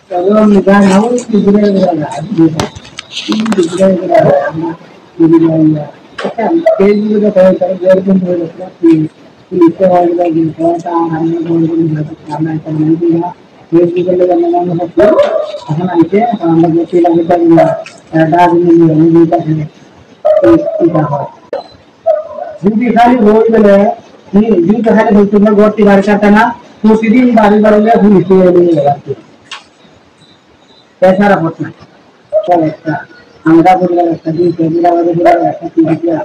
Kalau nggak mau juga nggak bisa. Ini juga nggak ada. Jadi ya, kan kayak juga kalau biar pun boleh tapi itu orang lagi kalau hanya boleh karena itu ya. Jadi juga dengan itu, akan aja kalau kita lagi tadi ada ini juga tidak. Jadi kali road में ये यूं तो है तो मैं बहुत बार करता ना तो सीधी बारी में घूम के नहीं लगाती कैसा रखना चल अच्छा हमरा को लगा कभी कभी लगा लगा ऐसा किया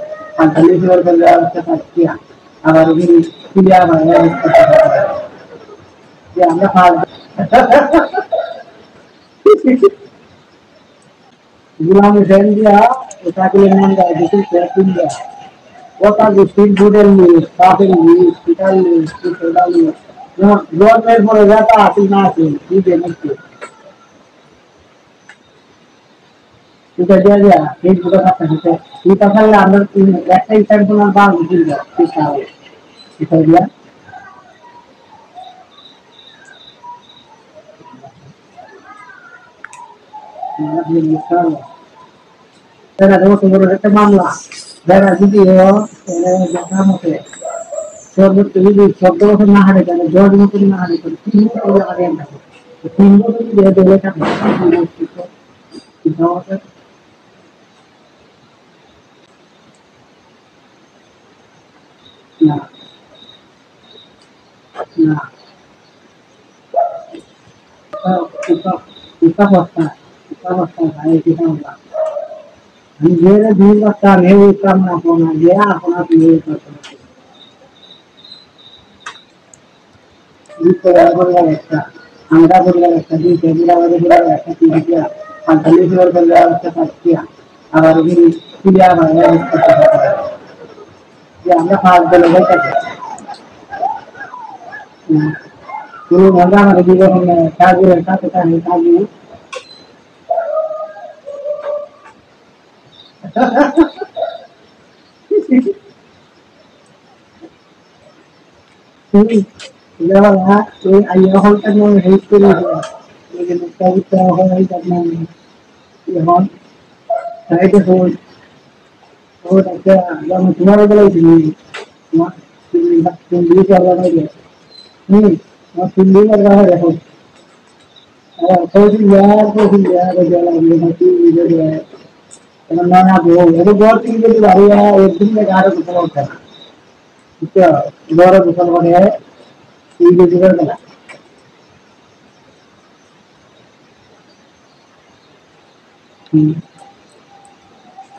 अंतली से और बंदा उसका किया और भी किया भाई ये हमरा फाल गुलाम हुसैन दिया उसका के लिए नाम का बिल्कुल सेटिंग दिया what are the street food news, coffee news, hospital news, soda news. No, government for जाता आती ना आती, ठीक है नहीं ठीक है दिया एक बुरा का सकते ये पता है अंदर एक ही टाइम तो ना बाहर निकल गया ठीक है ठीक है दिया मतलब ये निकाल तेरा दोस्त मेरे से मामला तेरा दीदी हो तेरे जगह में शब्द तुझे शब्द को ना हटे जाने जोड़ में तुझे ना हटे तो तीन को लगा देना तो तीन को तुझे दे देगा तो ना ना उसका भाई कितना होगा हम मेरे दिन का काम है वो काम ना होना गया अपना तो ये करता ये तो बड़ा लगता हमरा को लगता है कि मेरा वाले बड़ा लगता है कि अंतली से और बंदा उसका किया और भी किया भाई ये हमरा फाल पे लगा तो हमरा में जीवन में काजी रहता पता नहीं काजी Lewat ayah hol kan mau hidup lagi kita kita hol lagi karena ya hol saya itu hol ada yang cuma ada lagi ini cuma tinggi kalau lagi ini mau tinggi kalau ada hol hol ya ada jalan ini masih ada karena mana go itu buat tinggi itu hari ya itu mereka ada betul itu luar betul mana tinggi juga kan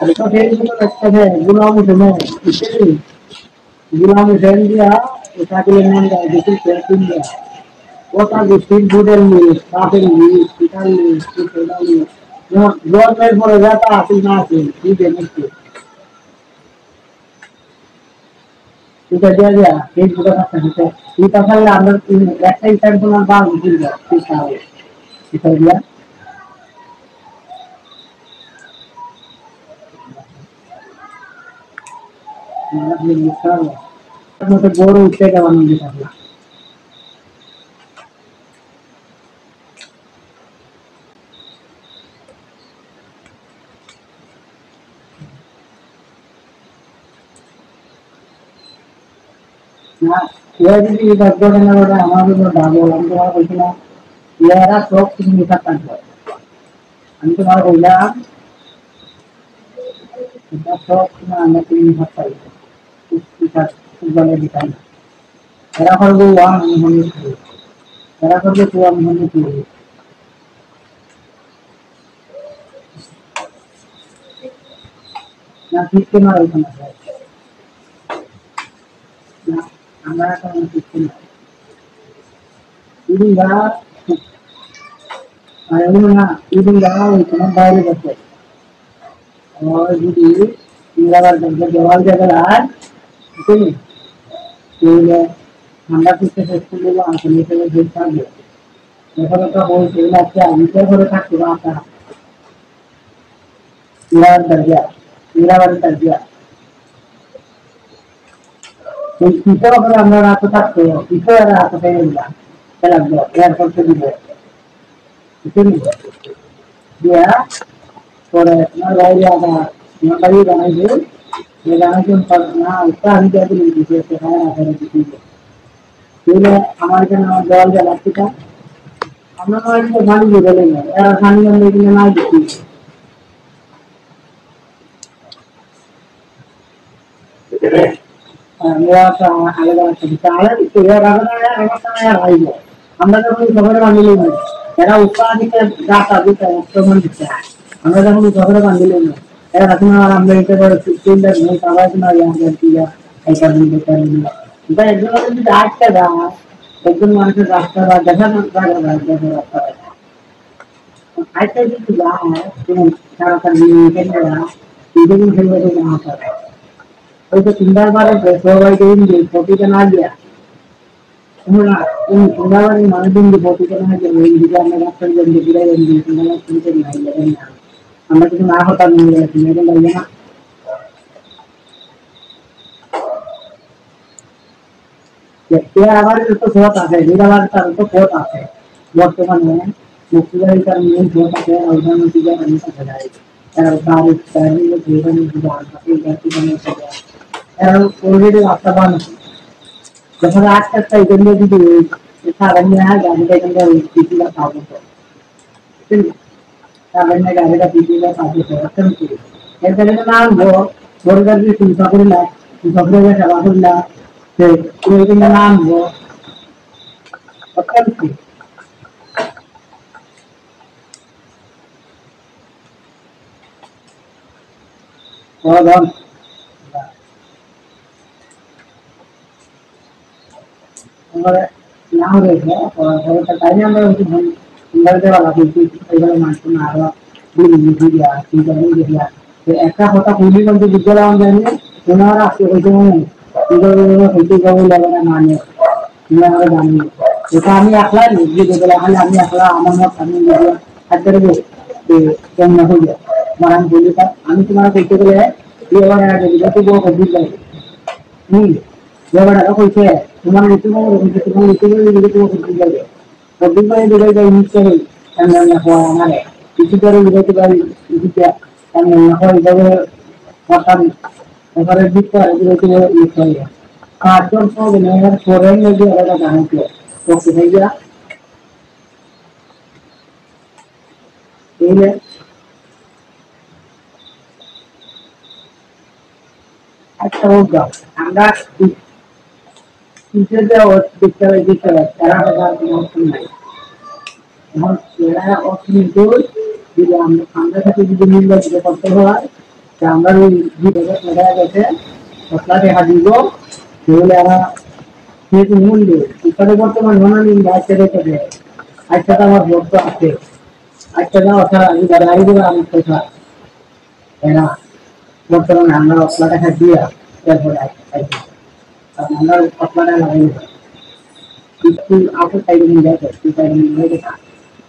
अच्छा फिर तो अच्छा है गुलाम हुसैन इसलिए गुलाम हुसैन दिया उसका के लिए नाम का बिल्कुल सेटिंग दिया what are the street food news coffee news hospital news soda news no government for जाता आती ना आती ठीक है नहीं ठीक है दिया एक बुरा का सकते ये पता है अंदर एक ही टाइम तो ना बाहर निकल गया ठीक है दिया मतलब ये निकाल तो बोर उठे का वन दिखा ना ये भी बात को ना बोला हमारे को डालो हम तो बोल ना ये रहा शौक से निकल सकता है हम तो बोला इतना शौक ना हमें तो नहीं सकता है इसका वाले दिखाई तेरा कर वो वहाँ नहीं होने चाहिए तेरा कर वो वहाँ नहीं होने चाहिए ना ठीक के मारे करना चाहिए ना हमारा काम ठीक के मारे ini enggak ini enggak itu cuma bayar betul oh jadi tinggal kerja jual jalan itu nih jadi hamba kita sesuatu lah kalau kita bisa dia kalau kita mau jalan aja kita harus takut apa tinggal kerja kita kalau hamba takut kita ada apa yang enggak kalau dia kerja di Itu nih dia pore na lagi ada na lagi bana itu dia bana itu na usah hindi aku nih dia sekarang ada di sini ini हमारे के नाम जल जला kita আমরা তো গাড়ি দিয়ে গেলেন এরা খানি আমরা এখানে না দিচ্ছি আমরা আলাদা একটা আলাদা দিচ্ছি এরা আলাদা আমার সময় আর হয় না আমরা যখন শহরে বাঁধিলেন এরা উৎপাদিত গাছ দিতে আক্রমণ দিচ্ছে আমরা যখন শহরে বাঁধিলেন এরা এখন আর আমরা এটা করে চিন্তা নেই সবাই না জানতে দিয়া এই কারণে বেকার এটা একজন যদি রাস্তা যায় একজন মানুষের রাস্তা বা দেখা রাস্তা আরেকটা যদি যায় তাড়াতাড়ি কেন্দ্রা দুদিন খেলবে না পারে ওই তো সুন্দরবারে সবাই দিন যে প্রতিটা না গিয়া তোমরা সুন্দরবারে মানুষদিন যে প্রতিটা না গিয়ে ওই দিকে আমরা রাস্তার জন্য বিদায় দিই সুন্দরবার শুনতে নাই যাবেন না আমরা কিছু না হতাম নিয়ে গেছি এরকম লাগে না আবার তো ভোট আছে নিরাবার তার তো ভোট আছে বর্তমানে মুক্তিবাড়ি তার মেন ভোট আছে প্রধানমন্ত্রী আমি কথা যায় তার তারিখ তারিখ জীবন জীবন আছে জাতি মানে এর অলরেডি আস্থাবান যখন আজকে জন্য যদি সাধারণ গাড়িটা কিন্তু পিছিয়ে পাবো সাধারণ গাড়িটা পিছিয়ে পাবো এর জন্য নাম বড়গাড়ি চিন্তা করি না সকলে সেবা করি না যে নাম অত্যন্ত Hold हमारे नाम रहे और बताइए हमें उनकी अंदर के वाला भी कई बार मानते हैं आरा भी लिखी गया ठीक है नहीं दिया तो ऐसा होता पूरी बंदी विद्यालय में जाने उन्होंने आपके होते हैं इधर होते का वो लगा माने उन्होंने जाने तो हमें अखला नहीं ये देखला हमें अखला हमारा हमें ये अदर वो क्या ना हो गया हमारा बोले था हमें तुम्हारा कहते तो है ये वाला है तो वो हो गया नहीं Jawa Barat aku itu, cuma itu jadi. Tapi kalau dia jadi misal, yang apa mana? Itu baru dia kembali itu dia, yang apa itu makan, orang kita itu misal ya. Kartun so benar foreign lagi ada kan itu. तो भैया ini अच्छा होगा আমরা টিচারদের বিদ্যালয় দিতে তারা মৌসুম নাই এখন এরা অসুবিধ যদি আমরা সাথে যদি নির্বাচিত করতে হয় তা আমরা ওই দেখা গেছে সপ্তাহ দেখা দিব তাহলে এরা যেহেতু মূল্য শিক্ষাতে বর্তমান মনানি বাচ্চা রেখে দেয় আজটা তো আমার ভোট আছে আজটা যাওয়া ছাড়া আমি দাঁড়াই দেবো আমার কথা এরা বর্তমানে আমরা অসলা দেখা দিয়া এরপরে আমরা অসলাটা লাগাই একটু আপু সাইডে নিয়ে যাই সাইডে নিয়ে যাই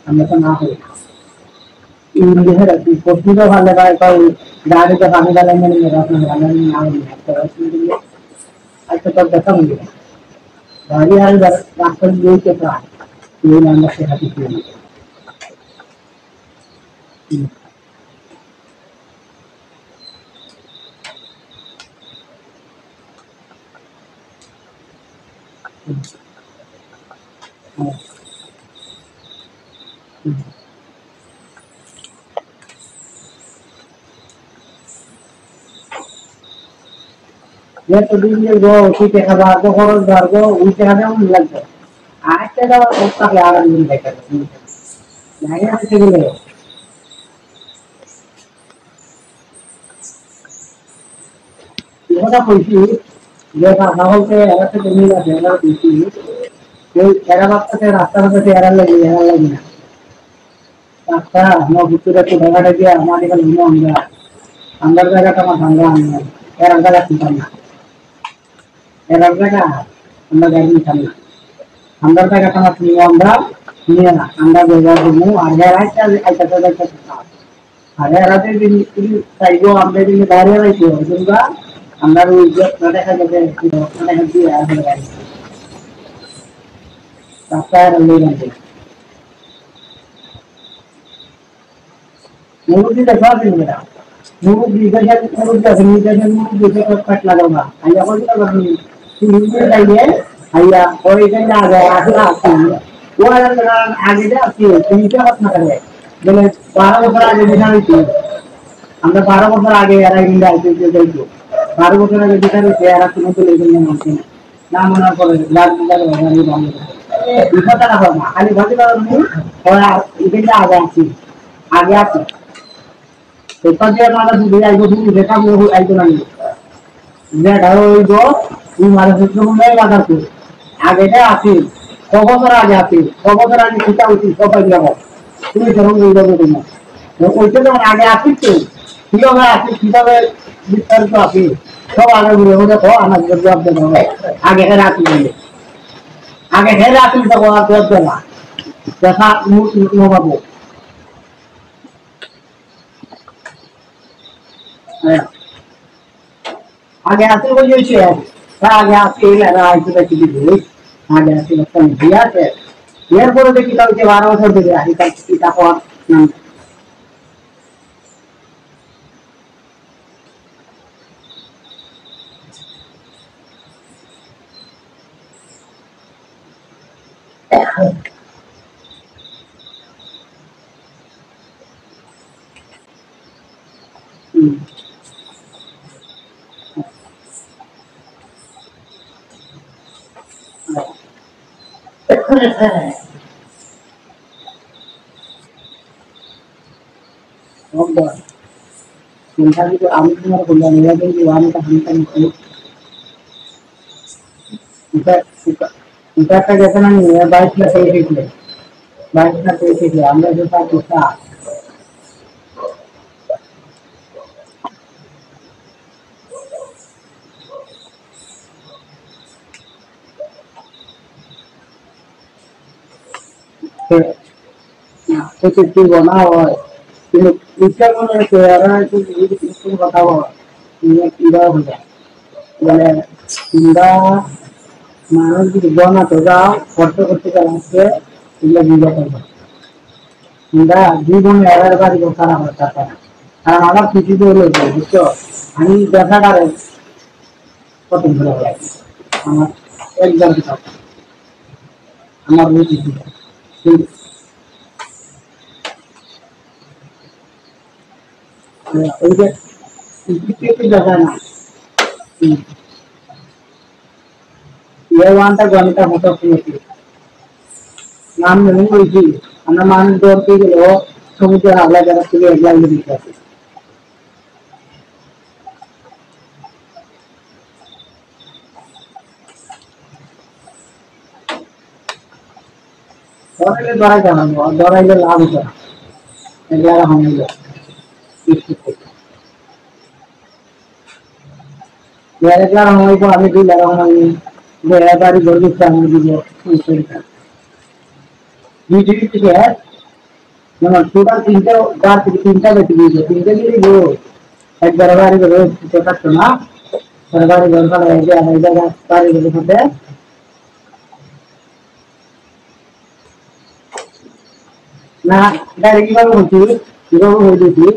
আমরা তো না হই ইন্ডিয়ার পত্রিকা ভালো লাগে তাই গাড়িতে পানি ডালাই মানে রাস্তা ভালো না হই আজকে তো দেখা মিলে गाड़ी आ रास्ते में यही के साथ ये नाम से हाथी के ये तो दिन में गो उसी के खबर को करो घर को उसे हमें हम लग जाए आज के तो उसका क्या नहीं लेकर नहीं आने के लिए ये तो कोई चीज ये का माहौल के ऐसे तो नहीं लगे ना कोई चीज ये ऐसा वक्त से रास्ता में से ऐसा लगी ना रास्ता हम बुतुरे को भगा दिया हमारे का नहीं होगा अंदर जगह का मत भंगा हमने यार अंदर का चिंता এবার টাকা আমরা গাড়ি চালাই আমরা টাকা কামাত নিয়ে নিয়ে না আমরা ব্যবহার করবো আর রাইতে আইতাতে যাইতে আর রাতে দিন চাইবো আমরা দিন দাঁড়িয়ে রাইছো তোমরা আমরা ওই যে দেখা যাবে দেখা দিয়ে আসলে গাড়ি রাস্তায় রইলে যাবে মুরগি দেখা দিন মেরা মুরগি দেখেন মুরগি আছে নিজেদের মুরগি দেখে কাট লাগাও না আইয়া বলি না আপনি মুরগি লাইয়ে আইয়া ওই যে আগে আসলে আসি ওরা আগে যে আসি তুমি কি কথা না করে বলে 12 বছর আগে দিশা আমরা 12 বছর আগে এরা ইন্ডিয়া আইতে যাইতো 12 বছর আগে দিশা রয়েছে এরা কোনো তো লেগে নেই মানছে না মনে করে লাখ লাখ বাঙালি বাঙালি বিষয়টা না হয় না খালি ভাবতে পারো ওরা ইভেন্টে আগে আছি এরপর যে আমরা দুধে আইবো দুধ দেখা আইতো না দেখা হইব এই মারা সূত্র মনে বাজার করে আগেটা আছি কবছর আগে আছি কবছর আগে সেটা উচিত সবাই যাবো তুমি যখন ওই যাবো তোমার ওইটা যখন আগে আসি তো কিভাবে আসি কিভাবে বিস্তারিত আসি সব আগে ঘুরে ঘুরে আমার জবাব দেবো আগে হেরে আসি বলে আগে হেরে আসি তখন আর জবাব দেবা দেখা নবাবো आगे आते वो ये है आगे आते लगा आगे बैठी थी आगे आते लगता है दिया है यार बोलो देखी तो के 12 बছর ধরে আহি তার পিতা পর চিন্তা কিন্তু আমি তোমার বললাম এরা কিন্তু আমি তা হামতাম করি এটা একটা গেছে না 22 না 22 না 23 আমরা যে তার কথা तो कितनी बना हुआ है इसका मन कह रहा है कि तुम बताओ ये कीड़ा हो जाए মানে कीड़ा মানুষ যদি বনা তো যাও কষ্ট করতে চালাচ্ছে এগুলো বুঝা করবে कीड़ा জীবনে এর বাড়ি খারাপ হচ্ছে কারণ আমার কিছু তো হলো বুঝছো আমি দেখাটারে কত ভালো লাগে আমার একদম আমার বুঝি ওই যে কিছু দেখা না ये वांटा गणित होता है नाम नहीं कोई चीज अन्ना मान दौर के लिए समुद्र आगला जरा के लिए अगला ही दिखता है और ये द्वारा जाना है द्वारा ये लाभ होता है अगला हम लोग मेरे द्वारा हमारे को आगे भी लगा हमारे व्यापारी वर्ग चांद दिए बीजेपी के है नमस्कार टोटल तीनटा बेटी दी तीनटा की जो एक दरबारी को छोटा सुना दरबारी घर का लगे आने का सारे लोग होते हैं ना डायरेक्ट बात होती है जो होती थी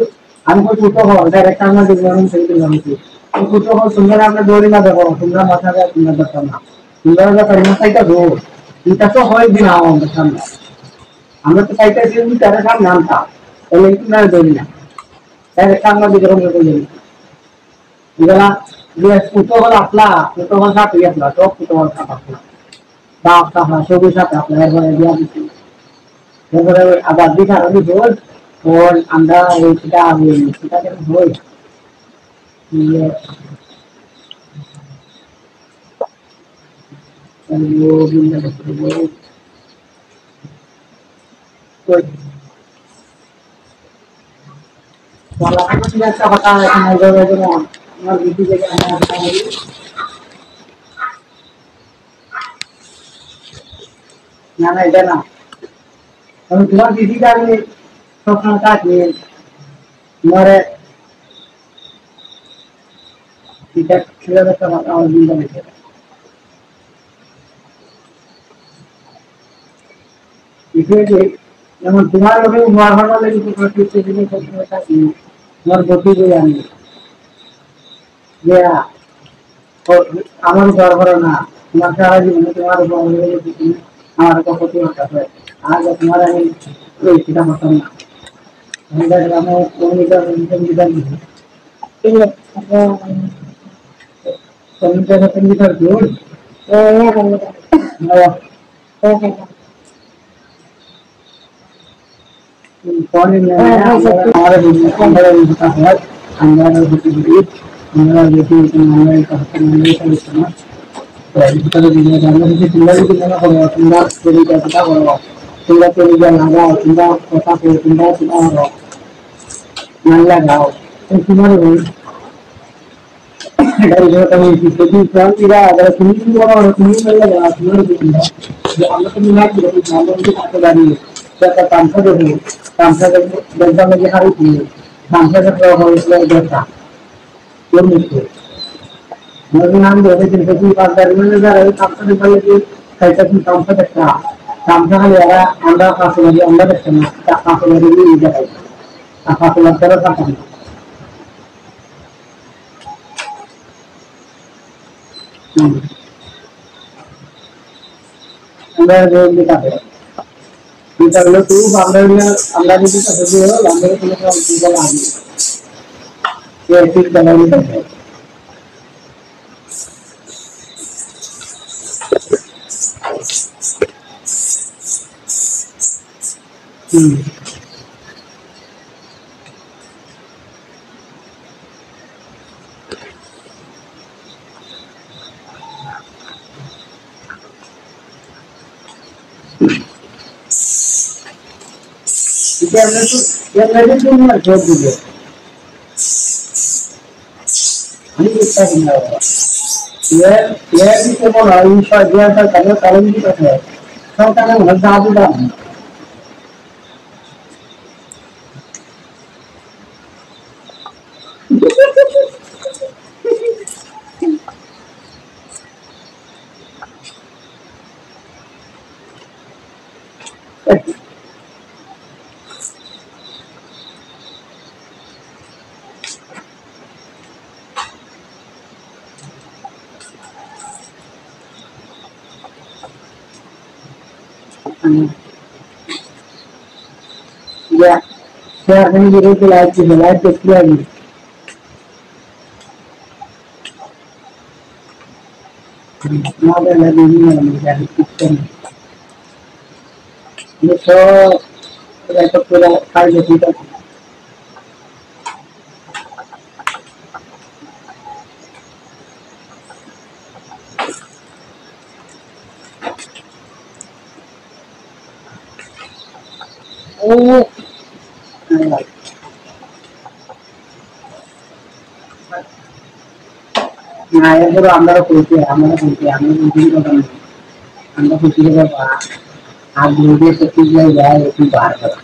हमको छोटा हो डायरेक्ट हम डिजाइन सही करना थी तो छोटा हो सुंदर आपने दोरी ना देखो सुंदर माथा का सुंदर बताना सुंदर का परिणाम सही का दो इतना तो हो ही ना हो बताना আমরা তো চাইতেছি যে তারা কাম নামটা তাহলে কি না দেই না তাহলে কাম না দিলে কোনো দেই না এগুলা যে ফুটো হল আপলা ফুটো হল সাথে আপলা তো ফুটো হল সাথে আপলা বাপ সাথে সবই সাথে আপলা এবারে দিয়া দিছি এবারে আবার দিশা আমি বল ওর আমরা এইটা আমি সেটা কেন হই ইয়ে ও বিন্দা বল वाला कुछ ऐसा होता है कि नजर वजह और बीती जगह में आता है ना ना इधर ना और तुम्हारी बीती का भी स्वप्न का है मरे इधर खेला तो हमारा और जिंदा में इसलिए যেমন তোমার ওখানে মারহানা লেগে প্রতিষ্ঠিত করতে থাকি তোমার গতি করে আমি যে আমার দরকার না তোমার সারা জীবনে তোমার আমার কত হবে আজ তোমার আমি ওই সেটা হতাম না আমি সংবিধান সংবিধান গুড নাম ধরে কিন্তু পাঁচবার আপনাদের বলে যে সাইটা কি সংসদ একটা রামসাহালি এরা আমরা পাঁচবাড়ি আমরা দেখছি না পাঁচবাড়ি নিয়ে যাই পাঁচবার তেরো টাকা আমরা দিতে এটা হলো তুই আমরা যদি কাছে দিয়ে আমরা কোনো অসুবিধা লাগবে ये ठीक चला नहीं है ये मैंने तो नहीं छोड़ दिया ये भी तो बोला ईश्वर दिया था कल कल भी तो है सब का नाम हल्का आदमी था या क्या करने की रोटी लाइट की लाइट तो किया नहीं ना तो लगी नहीं है किचन ये तो पूरा खाई देती था ओ না এর আমরা কইতে আমরা বুঝি কথা না আমরা খুশি হয়ে বাবা আর দুধে সত্যি যায় একটু বার করা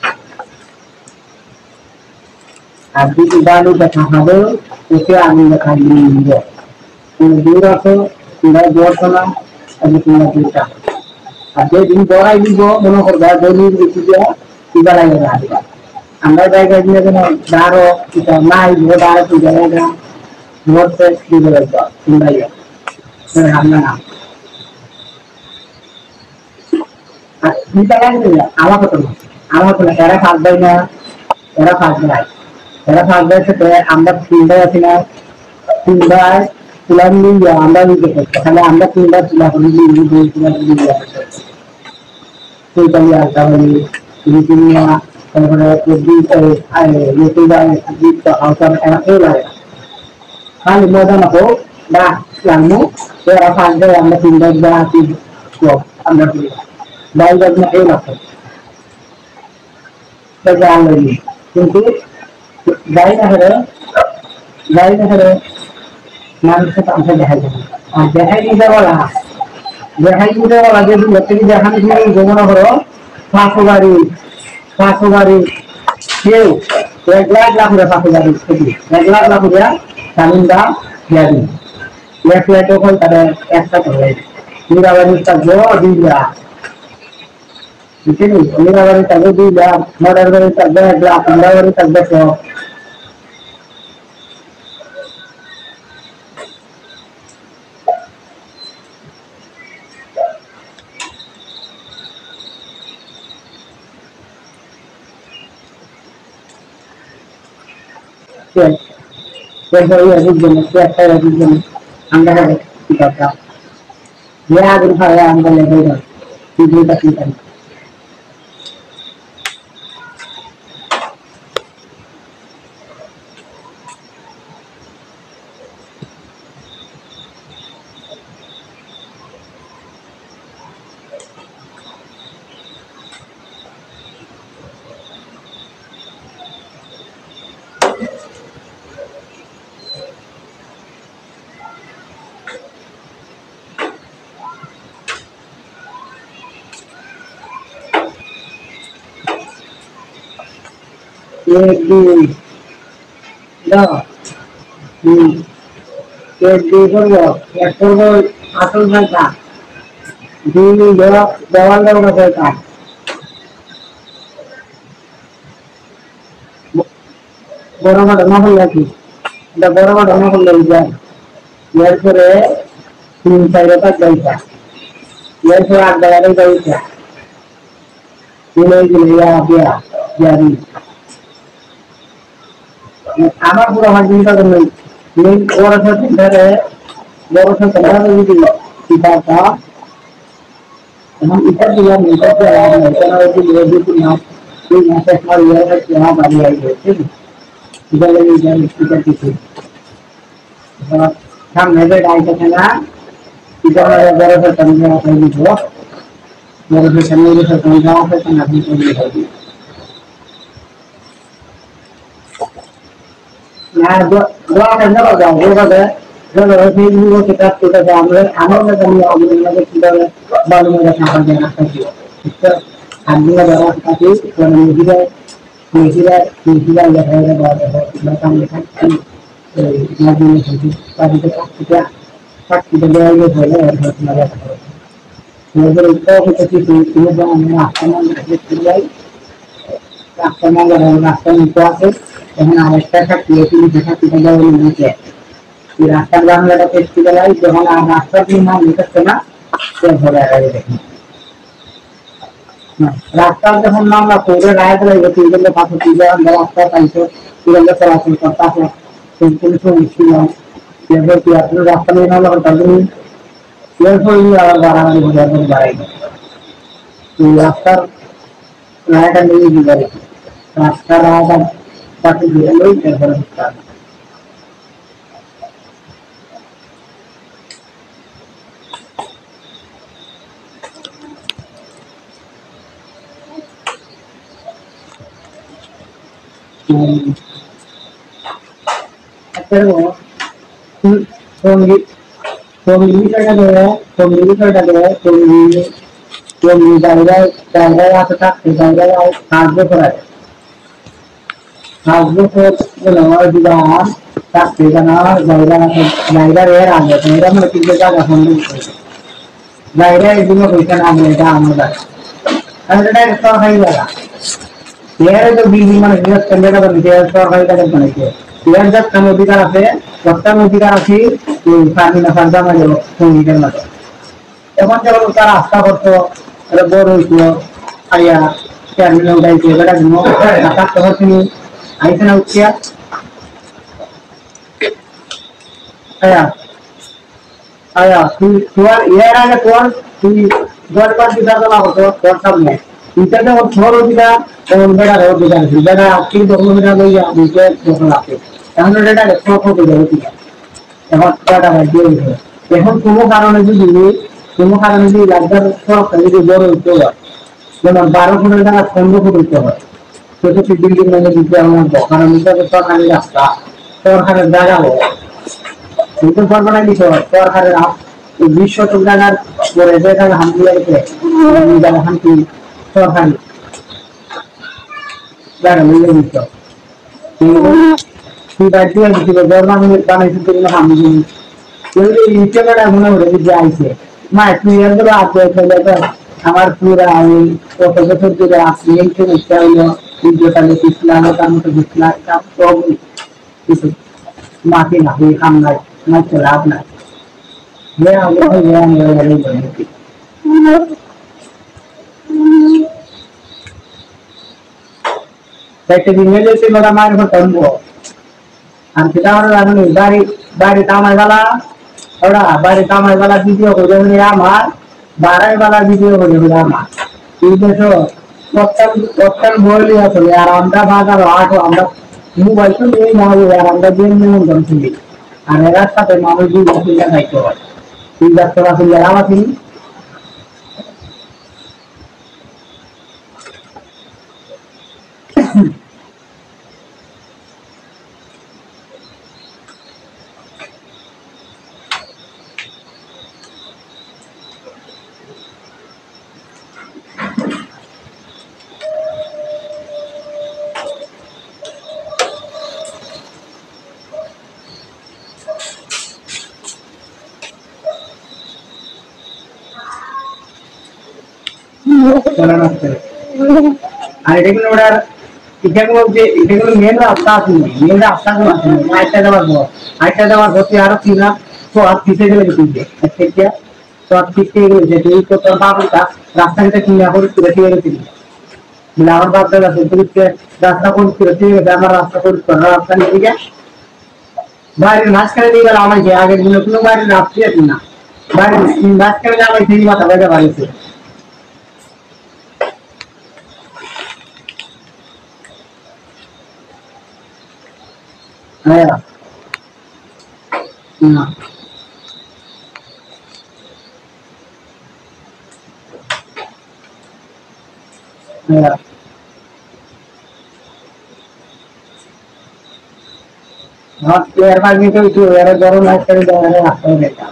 আর দুটো বালু দেখা হবে ওকে আমি দেখা নিব তুমি দূর আসো তোমরা বসো না আমি তোমরা দুটা আর যেদিন বড়াই দিব মনে করবা দলিল বেশি দেওয়া কিবা লাগে না আমরা জায়গায় দিয়ে যেন দাঁড়ো এটা নাই দাঁড়ো তুই জায়গা ভোটে কি বলে তোমরা আমরা না আমার কথা এরা থাকবে না এরা থাকবে না এরা থাকবে সাথে আমরা তিনটায় আছি না তিনটায় তুলা নিয়ে আমরা নিতে করছি তাহলে আমরা তিনটা তুলা করে Hal moda na ko dah yang mu saya rasa yang tinggal di kok anda tu dah dah nak elak kerjaan lagi কিন্তু যাই না হলে মানুষের কাছে দেখা যাবে আর দেখাই দিতে বলা যদি লোককে দেখানো তুমি গমন করো পাঁচশো গাড়ি কেউ 1,00,000 করে 500 গাড়ি 1,00,000 করে জামিনটা দিয়া দিন লেট তখন তাদের একটা করে নিরাবাদিতা দিলা বুঝলি অলিরা বাড়ি থাকবে 2 লাখ, মডার বাড়ি থাকবে 1 লাখ, আমরা বাড়ি থাকবে 100। আমরা কি করতাম যে আগুন খাওয়া আমরা লেগে যাই দুইটা তিনটা एक দুই দাও এক দুই করবো এক করবো আসল ভাইটা দুই দেওয়াল দেওয়াল ভাইটা বড় ঘটনা হলো কি এটা বড় ঘটনা হলো যায় এরপরে 3-4 টাকা যাইতা এরপরে 8 টাকা যাইতা জানি আমার পুরো হাজিটা নেই নেই ওরা সাথে ধরে বড় সাথে ধরে দিদি কিতাবটা हम इधर दिया नीचे से आया है इतना है कि ये भी ना ये यहाँ से हमारे ये है कि यहाँ बारी आई है ठीक है इधर लगी जाए इधर किसी हम नजर आए थे ना इधर मेरे बड़े से समझे आप नहीं हो मेरे से समझे से समझाओ से नहीं तो नहीं होगी मैं दो करने लगा वो कहते जब ऐसे ही वो किताब के सामने हमें कमी आगे लगे कि बालू में रखना पड़ जाएगा ताकि इसका आदमी का जरा ताकि तो नहीं है ये है बात है मैं काम लिखा कि नदी में है ताकि तो क्या तक की जगह ये बोले और मजा करो मेरे को कुछ चीज ये जो हमने आसमान में किया आसमान का रास्ता में क्या है এখন আরেকটা ক্রিয়েটিভ দেখা কিটা যাবে নিচে এই রাস্তার বাংলাটা ফেস্টিভ্যাল হয় যখন আর রাস্তা দিয়ে নাম লিখছে না সে ধরে আগে দেখি রাস্তার যখন নামলা করে রায় ধরে গেছে এগুলো পাশে তুলে রাস্তা পাইছো এগুলো চলাচল করতে আছে কোনো সমস্যা নেই এরপর কি আপনার রাস্তা নিয়ে নামলা তাদের এরপর আবার বাড়াবাড়ি ঘুরে বাড়াই এই রাস্তার রায়টা নিয়ে দিবে রাস্তার রায়টা ताकि ये लोग निर्भर होता है अच्छा वो सोंगी का जो है सोंगी दायरा आता था दायरा आज जो पड़ा है आज को नवा दिया तक देना जायगा रे आ गया मेरा मन की जगह का हम जायगा इधर में पैसा ना मिलता हमारा अंदर डायरेक्ट तो है वाला ये जो बीजी मन इन्वेस्ट करने का बंदे तो है का बने के ये जब कम अधिकार है वक्त में अधिकार है ये पानी ना फंसा में जो कोई इधर मत এখন যখন তার রাস্তা করতো আরে বড় হইতো আয়া টার্মিনাল দাইতে বেটা দিনো টাকা তো হচ্ছে आइए ना उठिया आया आया तू ये रहा है तू घर पर दिखा तो ना हो तो सब में इधर तो छोड़ दिया तो बेटा रोड दिखा बेटा आपकी डॉक्यूमेंट ले जा नीचे डॉक्यूमेंट आपके তাহলে এটা ছোট হয়ে যাবে ঠিক আছে এখন টাকা দিয়ে দিবে এখন কোনো কারণে যদি লাগদার সব যদি বড় হইতে হয় যেমন 12 ফুটের জায়গা 15 ফুট হইতে হয় ছোট ছোট বিল্ডিং মানে দিতে আমার দোকান নিতে সরকারি রাস্তা সরকারের জায়গা হবে কিন্তু সরকার দিতে হয় সরকারের 20 শতক জায়গার পরে যেটা হামলি আছে জায়গা হামলি সরকারি জায়গা মিলে দিতে তুই বাইরে দিতে গভর্নমেন্ট বানাইছে তো হামলি এই ইটেটা মনে হলো যে আইছে মা তুই এর ধরে আছে আমার পুরা আমি কত বছর ধরে আসছি এই সমস্যা হইলো ভিডিওটাকে পিছলাম তার মতো পিছলা সব কিছু মাটি না হয়ে কাম নাই মাইতে লাভ নাই একটা দিন মেলেছে ওরা মায়ের ঘর তন্ব আর সেটা আমার বাড়ি বাড়ি কামাই বেলা ওরা বাড়ি কামাই বেলা ভিডিও করে আমার বাড়াই বেলা ভিডিও করে আমার এই দেশো প্রত্যেক বলি আসলে আর আমরা বাজার আটো আমরা মোবাইল তো নিয়ে না আর আমরা দিয়ে নিমন্ত্রণ শুনি আর এর সাথে মানুষ খাইতে হয় এই ডাক্তার আসলে আমার তিনি আর এটা কিন্তু ওটার এটাগুলো মেন রাস্তা আছে মেন রাস্তা গুলো আছে আরেকটা দেওয়ার ভর্তি আরো কি না তো আর পিছিয়ে গেলে তুলবে একটা তো আর পিছিয়ে গেলে যে তুই তো তোর বাবুটা রাস্তাঘাটে কিনা করে তুলে দিয়ে গেছিলি বলে আমার বাপ দাদা রাস্তা পরিষ্কার ঠিক আছে আমার রাস্তা পরিষ্কার রাস্তা নিয়ে গিয়ে বাইরের মাঝখানে দিয়ে গেলে আমার আগের দিনে কোনো বাইরের রাস্তা আছে না বাইরের মাঝখানে আমার সেই মাথা বেড়ে বাড়িয়েছে হ্যাঁ না হ্যাঁ এর বাকি তো একটু এর গরম একটা রাস্তা দেখা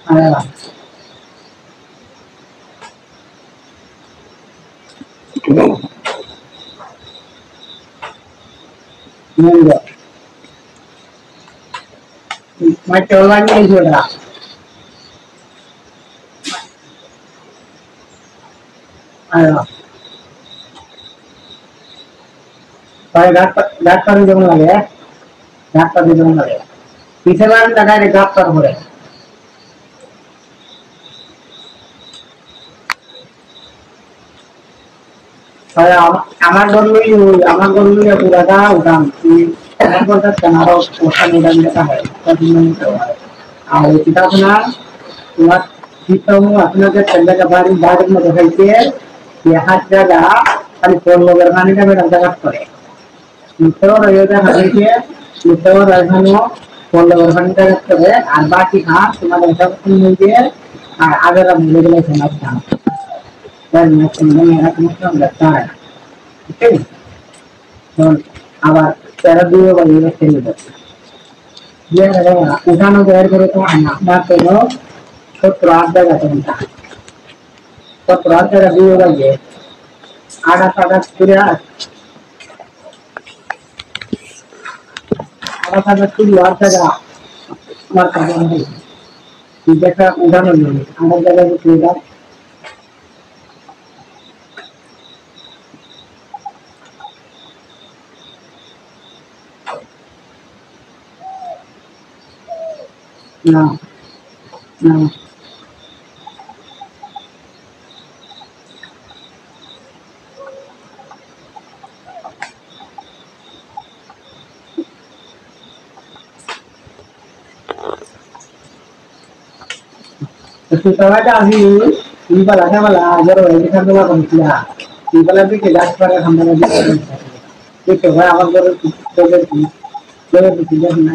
হ্যাঁ മറ്റുള്ളവരുടെ ചോദിച്ചോടാ അതാ ডাক্তার যেমন লাগে ডাক্তার যেমন লাগে পিছিয়ে টাকায় ডাক্তার করে আমার গল্লই পুরাটা উঠান আরো ওখান উঠান দেখা হয় আর এটা আপনার তোমার আপনাদের ছেলেটা বাড়ির বাড়ির মতো খাইতে হাত জায়গা খালি ফোন লোকের পানিটা বেড়া জায়গা করে নিতেও রয়েছে হাতে নিতেও রাজধানীও ফোন লোকের পানিটা করে আর বাকি ঘাস তোমাদের নিয়ে আর আগের মিলে গেলে তোমার ধান আবার তেরো দিয়ে উঠানো তৈরি করে তো আপনার জন্য 70-8 জায়গা চিন্তা 70-8 জায়গা দিয়ে লাগে 28 করে 28 জায়গা আমার কাছে দেখা উঠানো জন্য আমার জায়গায় No, no. Setelah dari ibadah ada malah ajar orang ini kan cuma kerja. Ibadah itu kelas pada hamba lagi. Itu saya awal kerja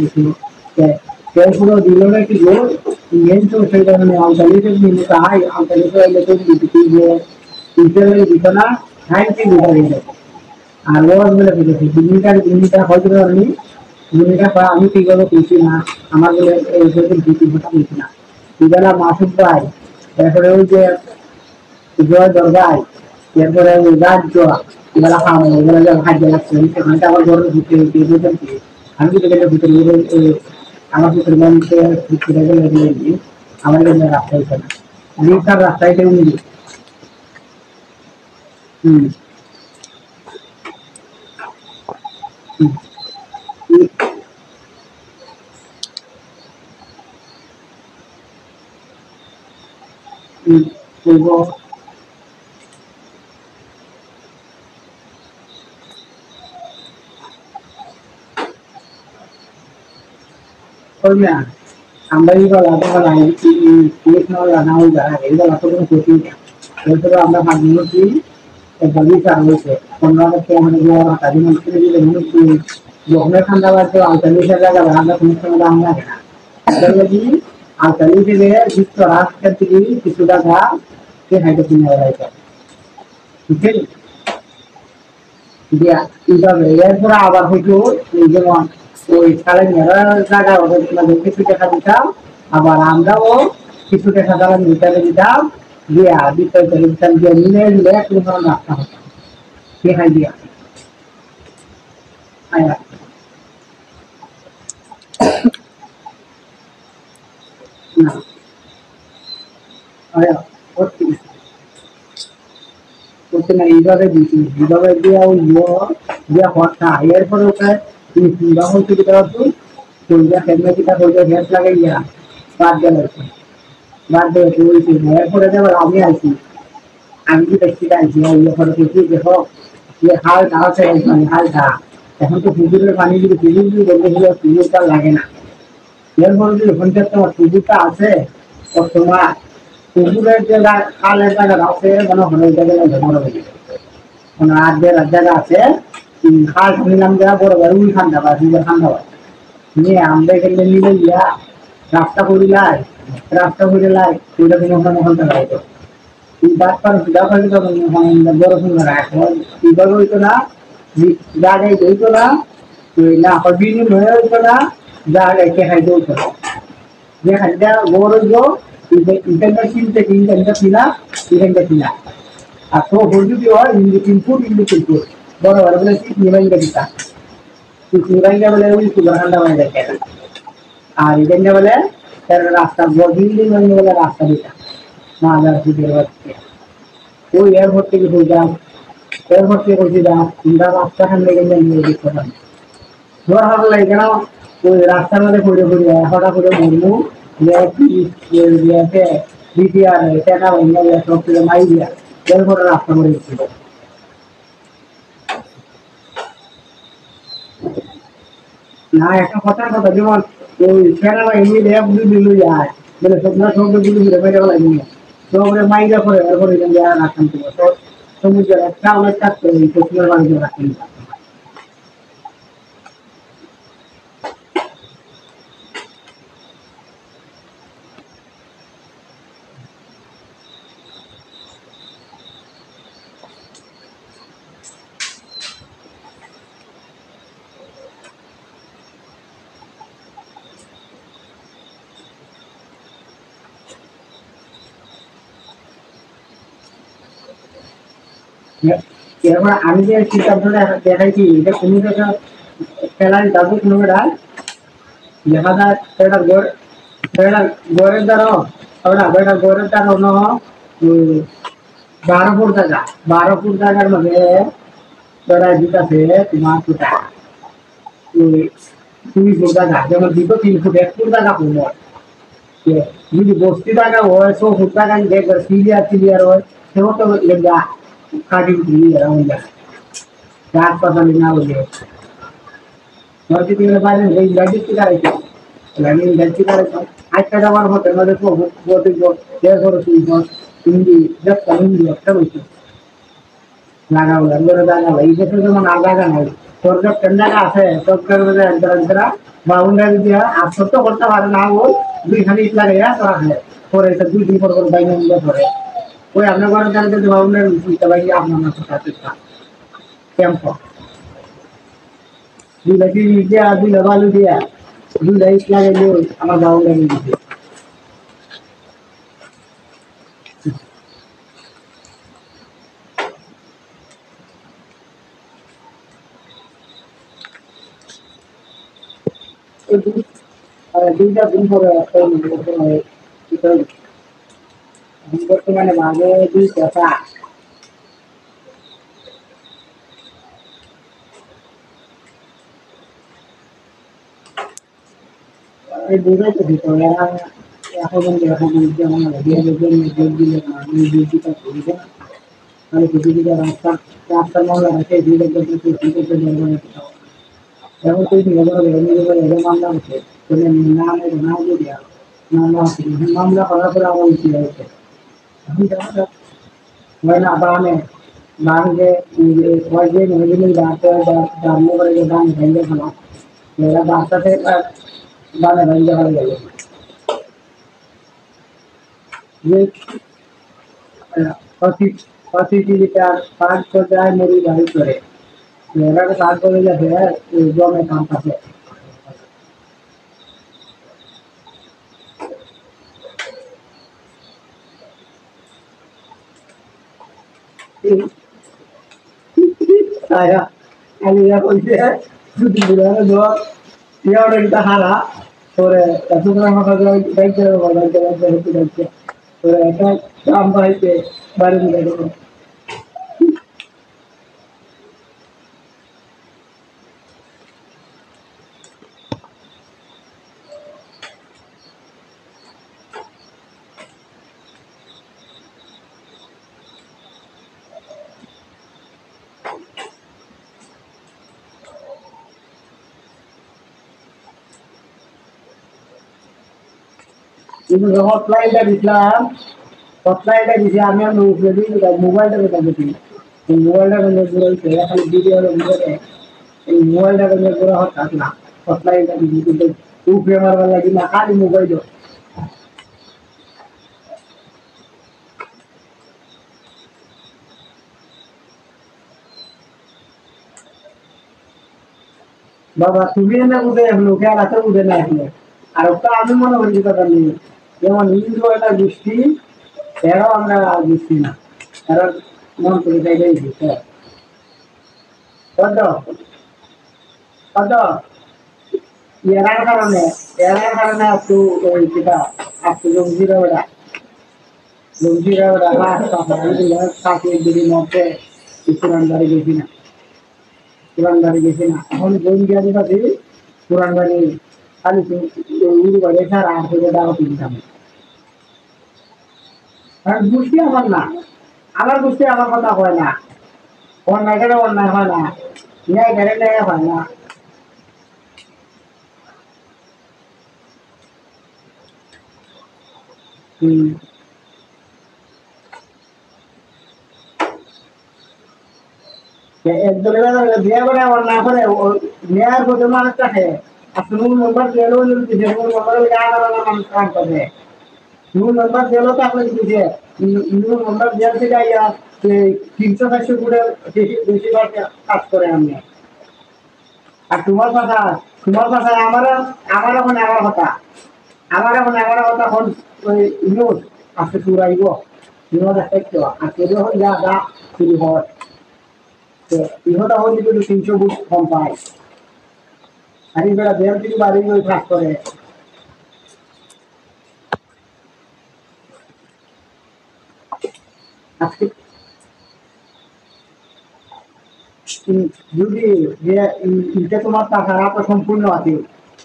itu. Saya punya dulu lagi itu, ini tuh saya kan awal kali itu ini kahai, awal kali itu ada tuh itu lagi di sana, hai sih bukan itu. Awal mulai itu, ini kan hobi orang ini kan pak kami tiga orang isi nah, amal mulai itu isi bukan isi nah. Ibadah masuk baik, তারপরে ওই যে জয় দরগায় এরপরে রাজ্য এগুলা খাওয়া এগুলা যে খাদ্য লাগছে সেখানে আবার বড় ঘুরতে বুঝলেন কি আমি যদি গেলে ভিতরে আমার ভিতরে মানুষে ভিতরে গেলে আমার জন্য রাস্তা হইছে না তার রাস্তায় কেউ নিবি হুম হুম হুম বলবো ওই না আমরা এইগুলো আমরা কেক না রান্না হয়ে যায় এইগুলো তো কোনো ক্ষতি নেই এরপরে আমরা ভাগ নিয়েছি বাগিচা রয়েছে পনেরো আমাদের তাদের মধ্যে যদি মনে করি যখন ঠান্ডা বাড়ছে আলতালিশের জায়গা আমরা কোনো সময় দাম লাগে না যদি আলতালিশে বিশ্ব রাষ্ট্রের থেকে কিছু টাকা সে হাইটে কিনে রাখে ঠিক আছে দিয়া এইভাবে এরপরে আবার হয়তো এই যেমন ওই সাড়ে মেয়েরা জায়গা ওদের কিছু টাকা দিতাম আবার আমরাও কিছু টাকা তারা মিটারে দিতাম দিয়া বিস্তারিত দিতাম দিয়ে মিলে মিলে কোনো রাস্তা হতাম দেখাই দিয়া আয়া না আয়া করছি করতে না এইভাবে দিচ্ছি এইভাবে দিয়া ওই দিয়া হতা এরপরে ওখানে তুমি চিন্তা হচ্ছে কি তারা তুই সন্ধ্যা খেলনা কিটা হয়ে গ্যাস লাগাইয়া বাদ গেল বাদ দেবে তুই এরপরে যাবার আমি আইছি আমি কি দেখছি আইছি ইয়ে করে দেখি দেখো যে হালটা আছে মানে হালটা এখন তো পুকুরের পানি যদি পুকুর যদি বলতে হলে পুকুরটা লাগে না এরপরে যদি ওখানকার তোমার পুকুরটা আছে তো তোমার পুকুরের যে খালের জায়গা আছে মনে হয় ওই জায়গায় মনে হয় মানে আর যে জায়গা আছে খাল নিলাম দেওয়া বড় বড় উই ঠান্ডা বা নিজের ঠান্ডা হয় নিয়ে আমরা এখানে নিলে ইয়া রাস্তা করে লাই রাস্তা করে লাই ওইটা কোনো ওখানে লাগতো ডাক্তার ডাক্তার বড় সুন্দর এখন এইভাবে হইতো না জায়গায় হইতো না না বিনিয়োগ হয়ে হইতো না জায়গায় খাইতে হইতো না যে খাইটা বড় হইতো ইন্টারনেট কিনতে ইন্টারনেট কিনা ইন্টারনেট কিনা আর তো যদি হয় ইন্দু কিন্তু বড় বড় বলে নিবাইটা দিতা নিবাইটা বলে ওই সুগার ঠান্ডা হয়ে যায় আর ইন্টারনেট বলে রাস্তা বিল্ডিং বলে রাস্তা দিতা না হচ্ছে ওই এয়ারপোর্ট থেকে হয়ে যাও এয়ারপোর্ট থেকে বলছি যাও তোমরা রাস্তা সামনে গেলে নিয়ে দিতে পারো ধর ভালো লাগে কেন ওই রাস্তার মধ্যে ঘুরে ঘুরে হঠাৎ করে মরমু দ্বিতীয় টাকা সব থেকে মাই দিয়া এরপরে রাস্তা করে দিচ্ছিল না একটা কথার কথা যেমন ওই সেরা এমনি র্যাপ দিল যায় বলে সবনা সব দিল ঘুরে বেড়ে লাগে সবরে মাইরা করে এরপরে রাখতাম তো সমুদ্রের একটা অনেক থাকতো এই পশ্চিমের বাণিজ্য রাখতেন এবার আমি যে সিদ্ধান্তটা দেখাইছি এটা তুমি দেখা খেলায় যাবো কোনো বেড়া দেখা যায় সেটা বেড়া গড়ের দ্বারা ওটা বেড়া গড়ের দ্বারা অন্য 12 ফুট জায়গা 12 ফুট জায়গার মধ্যে বেড়ায় দিতেছে তোমার কোটা 2 ফুট জায়গা যেমন 2 3 ফুট 1 ফুট জায়গা পড়লো যদি বস্তি জায়গা হয় 100 ফুট জায়গা দেখবে ক্লিয়ার হয় সেও তো লেগা কাটিং ক্লিয়ার হয়ে যায় রাত কথা না বলে মার্কেটিং এর বাইরে এই লজিস্টিক আর আছে লাইনিং লজিস্টিক আর আজকে যাওয়ার হতে আমাদের তো প্রতি দেড় করে হিন্দি যত হিন্দি একটা হচ্ছে লাগাও লাগলে লাগাও এই দেশে যেমন জায়গা নাই সরকার টেন্ডার আছে সরকার মধ্যে একটা বাউন্ডারি দিয়া আর ছোট করতে পারে না ও দুইখানি ইট লাগে করা হয় পরে এটা 2 দিন পর বাইরে নিয়ে পরে ওই আপনার ঘরের জায়গাতে বাউন্ডারি দিতে পারি আপনার সাথে ক্যাম্প দুই দিয়া দুই বালু দিয়া দুই ইট লাগাইলে আমার বাউন্ডারি দিতে এই দুইটা দিন পরে একটা বর্তমানে মাঝে দুই কথা এই দুটাই তো দিত এরা এখন যেমন যোগ দিলে আমি ডিউটিটা করি না তাহলে কিছু কিছু রাস্তার মামলা আছে দুইটা যেমন তুই মামলা হচ্ছে নাম না দিয়ে মামলা মামলা করার পরে আমার উচিত হয়েছে হয় না বামে বামে যে মহিলা ডাক্তার জানলে পরে যে বাম ভেঙে ফেলা মেয়েরা বাচ্চাতে বামে ভেঙে ফেলা গেল যে অতিথিটা পাঠ করতে হয় মরি বাড়ি করে মেয়েরাকে পাঠ করে যাবে জমে কাম থাকে আলিয়া কইছে যদি বুড়ানো দোয়া ইয়া ওটা হারা পরে সুতরাং আমাকে বাইকে বাইকে বাইকে বাইকে পরে একটা কাম পাইতে বাড়ি নিয়ে গেল কিন্তু হটলাইনটা দিছিলাম হটলাইনটা দিছি আমি আর মোবাইলটা বেটা দিছি এই মোবাইলটা বেঁধে ঘুরাইছে খালি ভিডিও ঘুরে এই মোবাইলটা বেঁধে ঘুরা হঠাৎ না হটলাইনটা দিছি কিন্তু উপরে মারবার লাগি না খালি মোবাইল বাবা তুমি না বুঝে লোকে আর আছে বুঝে না এখনো আর ওটা আমি মনে করি কথা নেই যেমন হিন্দু একটা গোষ্ঠী এরাও আমরা বুঝছি না এরা মন করে চাইলে কত কত এরার কারণে একটু ওই যেটা একটু লঙ্গিরা ওটা কাকে যদি মধ্যে পুরান বাড়ি গেছি না পুরান বাড়ি গেছি না এখন লঙ্গিয়া যেটা দিই পুরান বাড়ি খালি উড়ু বাড়ি ছাড়া আর করে দাও কিনতাম কারণ গোষ্ঠী আমার না আমার গোষ্ঠী আমার কথা হয় না অন্যায় করে অন্যায় হয় না ন্যায় করে ন্যায় হয় না একদলের বিয়ে করে অন্যায় করে ন্যায়ের প্রতি মানুষ থাকে আর তৃণমূল মেম্বার জেলেও যদি তৃণমূল মেম্বারের মানুষ কাজ করে তৃণমূল মেম্বার জেলও তো আপনি দিচ্ছে তৃণমূল মেম্বার জেল থেকে আইয়া 300-400 ফুটের বেশিরভাগ কাজ করে আমি আর তোমার কথা আমার এখন আমার কথা এখন ওই নিউজ আজকে শুরু আইব নিউজ একটা আর কেউ যা যা শুরু হয় তো ইহটা হচ্ছে কিন্তু 300 ফুট কম পায় আর এই বেলা দেড় থেকে বাড়ি ওই কাজ করে আজকে যদি যে তোমার টাকারা তো সম্পূর্ণ আছে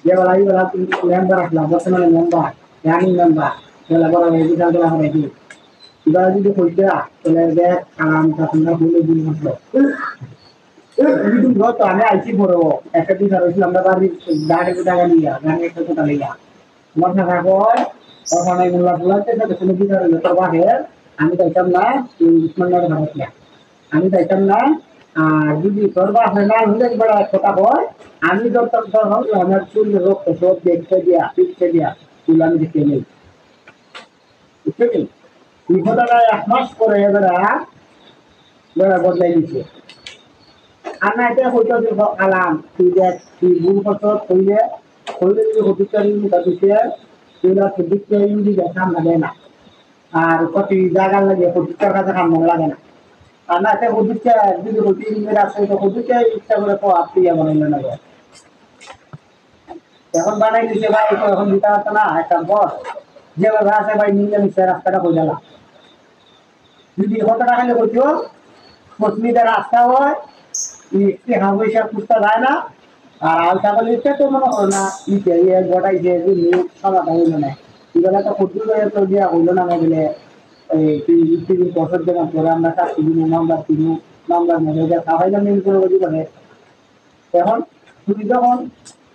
যে বেলা এই বেলা তুমি মেম্বার আসলাম বর্তমানে মেম্বার রানিং মেম্বার বেলা বড় রেজিস্টার বেলা হবে কি এবার যদি হইতে তাহলে দেখ কালাম টাকা বলে দিন আসলো ঘর তো আমি আইসি পড়বো একটা দিন হয়েছিল আমরা বাড়ি গাড়ি টাকা নিয়ে গাড়ি একটা টাকা লিয়া তোমার টাকা কয় তখন এই মোল্লা ফুলাতে কোনো বিচার হইলো তোর বাঘের আমি চাইতাম না উসমাননগর ভাবছিলাম আমি চাইতাম না আর যদি তোর বাপ না হলে বড় কথা হয় আমি যত তোর হোক আমার চুল রক্ত সব দেখতে দিয়া পিছতে দিয়া চুল আমি দেখতে নেই বুঝতে কি এই কথাটা 1 মাস পরে এবারা বদলাই দিচ্ছে আর না এটা হইতো যে কালাম তুই দেখ তুই ভুল করছো হইলে যদি হবিচার দিচ্ছে তুইলা হবিচার ইউনি দেখাম লাগে না আর কত জায়গা লাগে হবিচার কাছে কাম লাগে না আর না এটা হবিচার যদি হবিচার আছে তো হবিচার ইচ্ছা করে তো আপনি বানাইলে না এখন বানাই দিছে ভাই তো এখন দিতে পারতো না একটা বস যেভাবে আছে ভাই নিয়ে নিচ্ছে রাস্তাটা কই গেল যদি কত টাকা নিয়ে করছো পশ্চিমীতে রাস্তা হয় একটি হাঁ পয়সা পুষতে যায় না আর আল ছাগল ইচ্ছে তো মনে করো না ইচ্ছে গোটাই যে সমাধান হইল না এগুলো তো ক্ষতি করে তো দেওয়া হইলো না বলে এই বছর যেমন করে আমরা চাকরি দিব মামলার মধ্যে সবাই তো মিল করে করে এখন তুমি যখন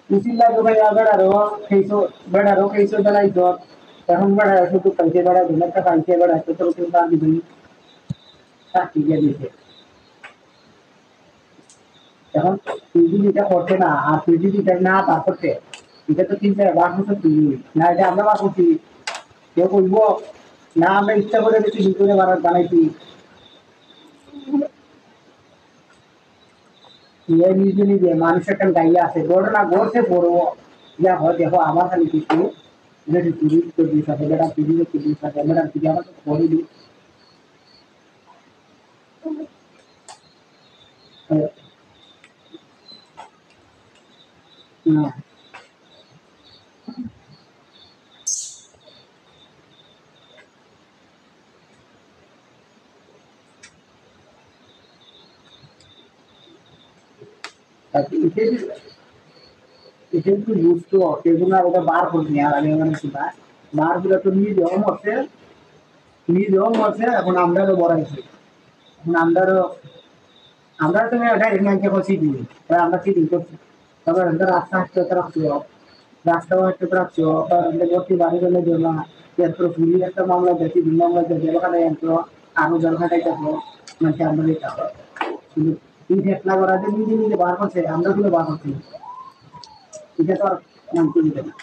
উচিত লাগে ভাই বেড়ারও খেয়েছো বেড়ারও খেয়েছো বেড়াইছ এখন বেড়ায় শুধু খাইছে বেড়াই দিন একটা খাইছে বেড়াইছে তোর কিন্তু আমি দিন চাকরি দিয়ে দিছে এখন তুই যদি এটা করছে না আর তুই যদি এটা না পার করতে এটা তো চিন্তা বার করছো তুই না এটা আমরা বার করছি কেউ বলবো না আমরা ইচ্ছা করে বেশি ভিতরে বানাইছি নিজে নিজে মানুষ একটা গাইয়া আছে ঘটনা ঘটছে বড় যা হয় দেখো আমার খালি কিছু যেটি তিরিশ চল্লিশ আছে যেটা তিরিশ চল্লিশ আছে ম্যাডাম যদি আমার তো করে দিই না এটা একটু বুঝতো সেগুলো আর ওটা বার করবি আর আমি মানে সেটা বার গুলো তো নিজেও মরছে নিজেও মরছে এখন আমরাও বড়াইছি এখন আমরা তো ডাইরেক্ট মাইকে করছি দিই আমরা চিটিং করছি তবে রাস্তা হাঁটতে রাখছি রাস্তা হাঁটতে রাখছি ভর্তি বাড়ি গেলে দেব না এরপর পুলি একটা মামলা দেখি দুই মামলা দেখি জেলখানায় এরপর আরো জেলখানায় যাবো মানে আমরা এটা কিন্তু এই ফেসলা করা যে নিজে নিজে বার করছে আমরা গুলো বার করছি এটা তো আর মানতে দিবে না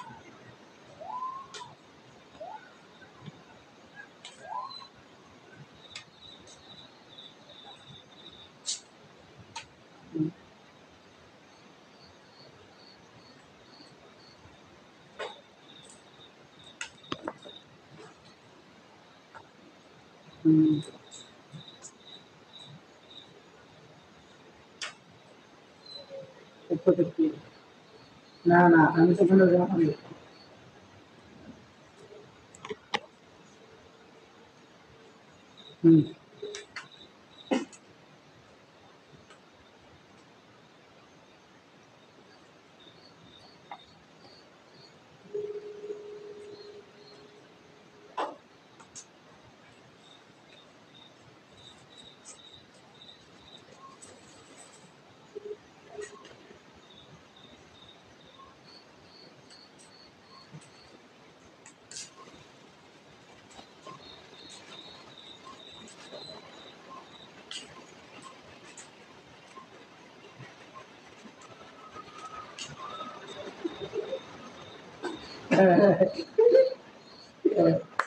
না না আমি তো কোনো জমা করি হুম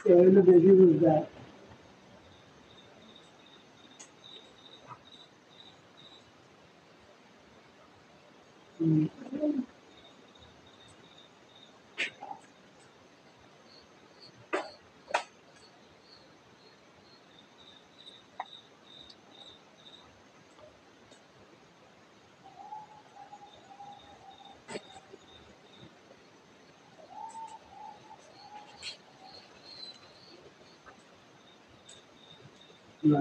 এগুলো বেশি বুঝতে না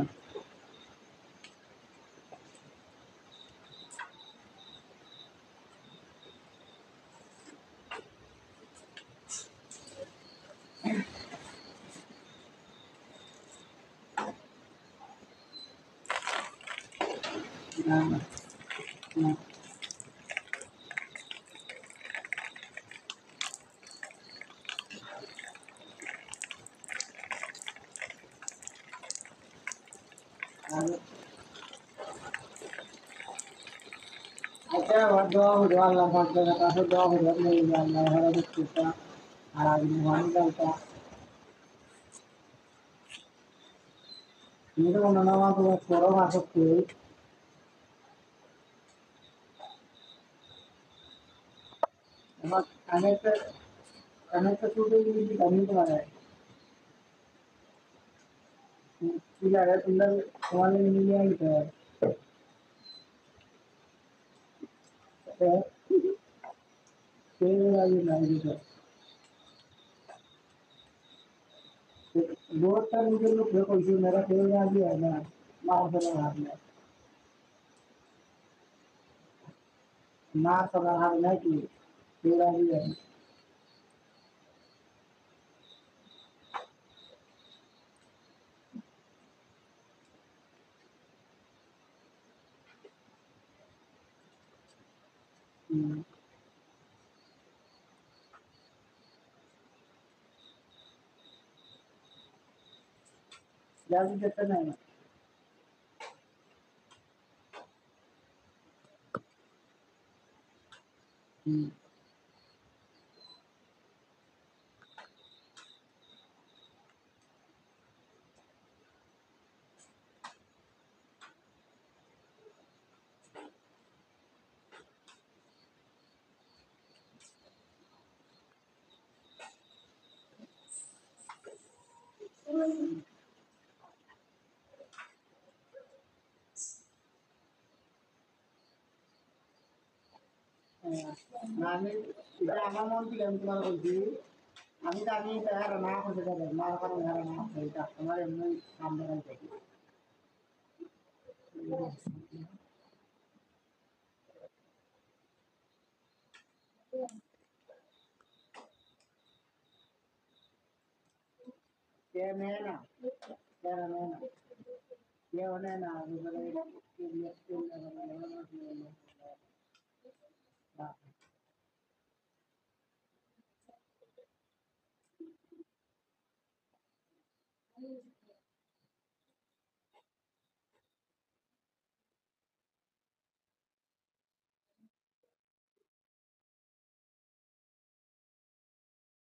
না না না আচ্ছা দোয়া হলো আল্লাহ পাক কাছে দোয়া হলো আল্লাহ ভালো করতে আর আগে ভালো চলতা మీరు ఉన్నవాళ్ళు త్వరగా మాకొచ్చి అనేక అనేక చూడు అన్నింటి వాడే ఇలా పిల్లలు వాళ్ళని అయితే Kaya na dito. बहुत सारे मुझे लोग देखो इसी मेरा कहेगा भी है ना मार से लगा दिया मार से लगा दिया कि तेरा भी है जल्दी देते नहीं नानी इधर आना मौन की हम तुम्हारा बोलती আমি তো আমি তার না করতে পারি না কারণ না এটা তোমার এমনি কাম দেখাই থাকি কে মেয়ে না কে মেয়ে না কে ওনে না